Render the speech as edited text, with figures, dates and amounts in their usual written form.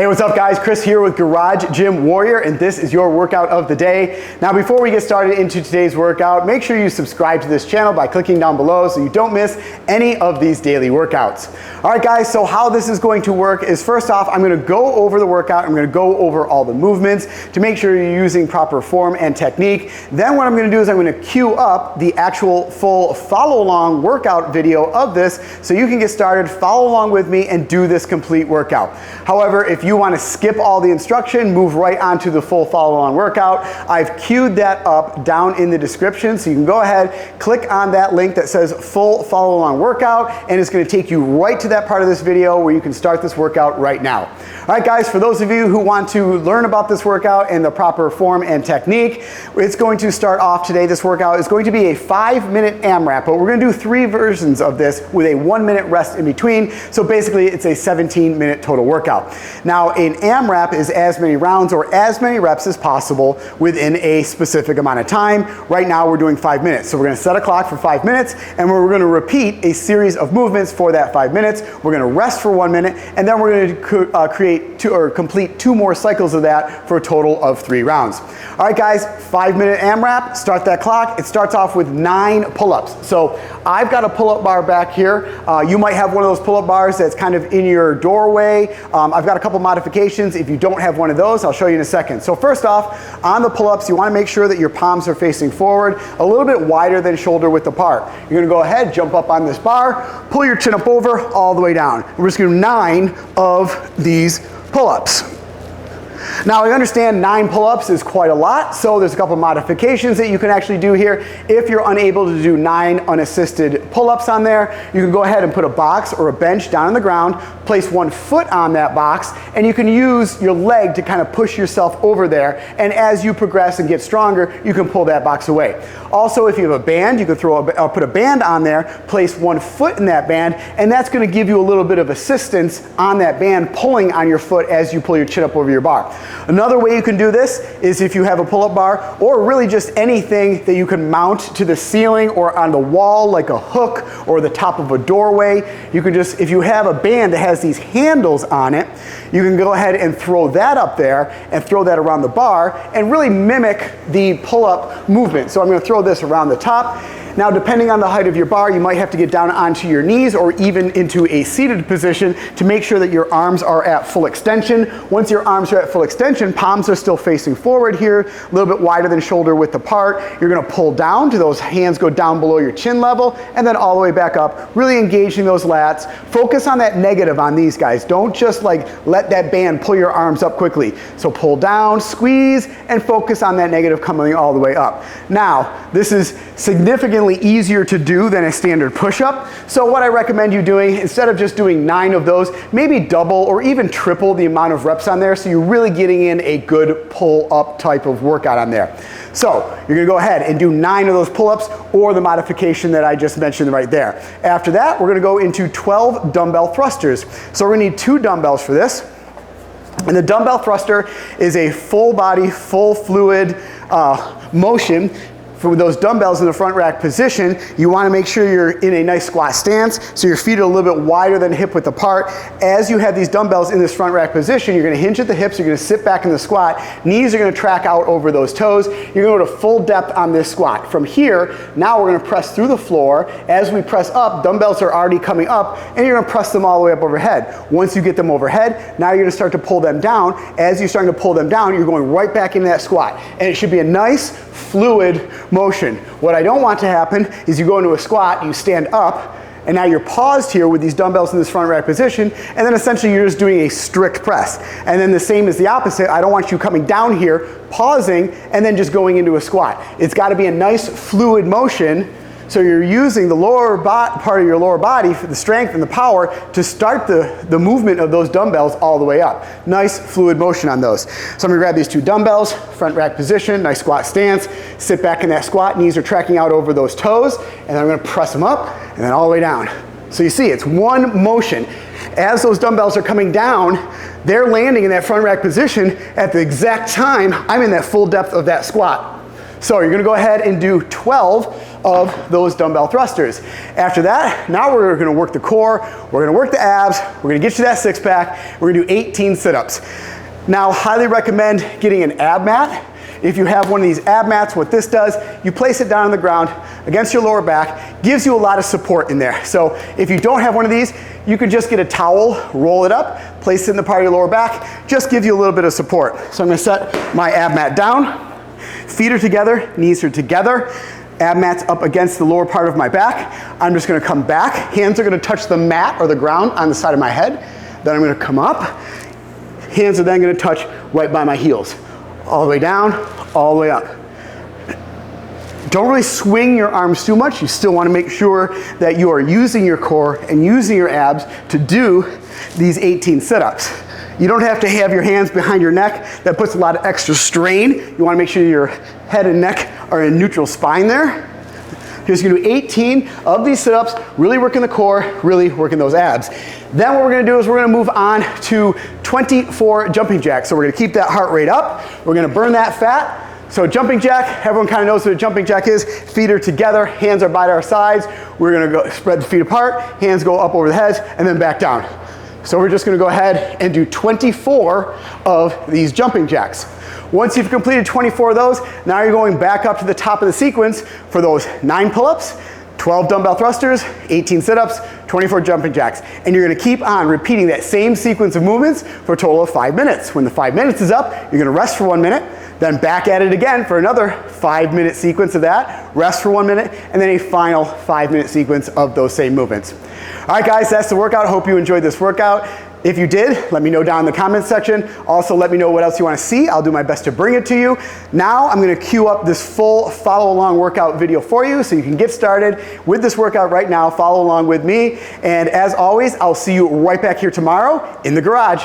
Hey, what's up guys? Chris here with Garage Gym Warrior, and this is your workout of the day. Now before we get started into today's workout, make sure you subscribe to this channel by clicking down below so you don't miss any of these daily workouts. All right guys, so how this is going to work is first off, I'm gonna go over the workout, I'm gonna go over all the movements to make sure you're using proper form and technique. Then what I'm gonna do is I'm gonna queue up the actual full follow along workout video of this so you can get started, follow along with me and do this complete workout. However, if you want to skip all the instruction, move right onto the full follow-along workout, I've queued that up down in the description, so you can go ahead, click on that link that says full follow-along workout, and it's going to take you right to that part of this video where you can start this workout right now. All right guys, for those of you who want to learn about this workout and the proper form and technique, it's going to start off today. This workout is going to be a 5-minute AMRAP, but we're going to do 3 versions of this with a 1-minute rest in between, so basically it's a 17-minute total workout. Now, an AMRAP is as many rounds or as many reps as possible within a specific amount of time. Right now we're doing 5 minutes. So we're going to set a clock for 5 minutes and we're going to repeat a series of movements for that 5 minutes. We're going to rest for 1 minute and then we're going to complete 2 more cycles of that for a total of 3 rounds. All right guys, 5-minute AMRAP, start that clock. It starts off with 9 pull-ups. So I've got a pull-up bar back here. You might have one of those pull-up bars that's kind of in your doorway. I've got a couple modifications. If you don't have one of those, I'll show you in a second. So first off, on the pull-ups, you want to make sure that your palms are facing forward, a little bit wider than shoulder width apart. You're going to go ahead, jump up on this bar, pull your chin up over, all the way down. We're just going to do 9 of these pull-ups. Now I understand 9 pull-ups is quite a lot, so there's a couple modifications that you can actually do here. If you're unable to do 9 unassisted pull-ups on there, you can go ahead and put a box or a bench down on the ground, place 1 foot on that box, and you can use your leg to kind of push yourself over there, and as you progress and get stronger, you can pull that box away. Also, if you have a band, you can put a band on there, place 1 foot in that band, and that's going to give you a little bit of assistance on that band pulling on your foot as you pull your chin up over your bar. Another way you can do this is if you have a pull-up bar or really just anything that you can mount to the ceiling or on the wall like a hook or the top of a doorway. You can just, if you have a band that has these handles on it, you can go ahead and throw that up there and throw that around the bar and really mimic the pull-up movement. So I'm going to throw this around the top. Now, depending on the height of your bar, you might have to get down onto your knees or even into a seated position to make sure that your arms are at full extension. Once your arms are at full extension, palms are still facing forward here, a little bit wider than shoulder width apart. You're going to pull down to those hands go down below your chin level and then all the way back up, really engaging those lats. Focus on that negative on these guys. Don't just like let that band pull your arms up quickly. So pull down, squeeze, and focus on that negative coming all the way up. Now, this is significantly easier to do than a standard push-up. So what I recommend you doing, instead of just doing 9 of those, maybe double or even triple the amount of reps on there so you're really getting in a good pull-up type of workout on there. So you're going to go ahead and do 9 of those pull-ups or the modification that I just mentioned right there. After that, we're going to go into 12 dumbbell thrusters. So we're going to need 2 dumbbells for this. And the dumbbell thruster is a full body, full fluid motion. For those dumbbells in the front rack position, you want to make sure you're in a nice squat stance, so your feet are a little bit wider than hip width apart. As you have these dumbbells in this front rack position, you're going to hinge at the hips, you're going to sit back in the squat, knees are going to track out over those toes, you're going to go to full depth on this squat. From here, now we're going to press through the floor. As we press up, dumbbells are already coming up, and you're going to press them all the way up overhead. Once you get them overhead, now you're going to start to pull them down. As you're starting to pull them down, you're going right back into that squat. And it should be a nice, fluid motion. What I don't want to happen is you go into a squat, you stand up, and now you're paused here with these dumbbells in this front rack position, and then essentially you're just doing a strict press. And then the same is the opposite. I don't want you coming down here, pausing, and then just going into a squat. It's got to be a nice fluid motion. So you're using the lower part of your lower body for the strength and the power to start the movement of those dumbbells all the way up. Nice fluid motion on those. So I'm gonna grab these 2 dumbbells, front rack position, nice squat stance, sit back in that squat, knees are tracking out over those toes, and then I'm gonna press them up and then all the way down. So you see, it's one motion. As those dumbbells are coming down, they're landing in that front rack position at the exact time I'm in that full depth of that squat. So you're gonna go ahead and do 12 of those dumbbell thrusters. After that, now we're gonna work the core, we're gonna work the abs, we're gonna get you that six pack, we're gonna do 18 sit-ups. Now, highly recommend getting an ab mat. If you have one of these ab mats, what this does, you place it down on the ground against your lower back, gives you a lot of support in there. So if you don't have one of these, you could just get a towel, roll it up, place it in the part of your lower back, just gives you a little bit of support. So I'm gonna set my ab mat down, feet are together, knees are together, ab mat's up against the lower part of my back. I'm just gonna come back, hands are gonna touch the mat or the ground on the side of my head. Then I'm gonna come up, hands are then gonna touch right by my heels. All the way down, all the way up. Don't really swing your arms too much. You still want to make sure that you are using your core and using your abs to do these 18 sit-ups. You don't have to have your hands behind your neck. That puts a lot of extra strain. You want to make sure your head and neck are in neutral spine there. Just gonna do 18 of these sit-ups, really working the core, really working those abs. Then what we're gonna do is we're gonna move on to 24 jumping jacks. So we're gonna keep that heart rate up. We're gonna burn that fat. So jumping jack, everyone kind of knows what a jumping jack is. Feet are together, hands are by our sides. We're gonna go spread the feet apart, hands go up over the heads, and then back down. So we're just gonna go ahead and do 24 of these jumping jacks. Once you've completed 24 of those, now you're going back up to the top of the sequence for those 9 pull-ups, 12 dumbbell thrusters, 18 sit-ups, 24 jumping jacks. And you're gonna keep on repeating that same sequence of movements for a total of 5 minutes. When the 5 minutes is up, you're gonna rest for 1 minute, then back at it again for another 5-minute sequence of that, rest for 1 minute, and then a final 5-minute sequence of those same movements. All right, guys, that's the workout. I hope you enjoyed this workout. If you did, let me know down in the comments section. Also, let me know what else you want to see. I'll do my best to bring it to you. Now, I'm going to queue up this full follow-along workout video for you so you can get started with this workout right now. Follow along with me. And as always, I'll see you right back here tomorrow in the garage.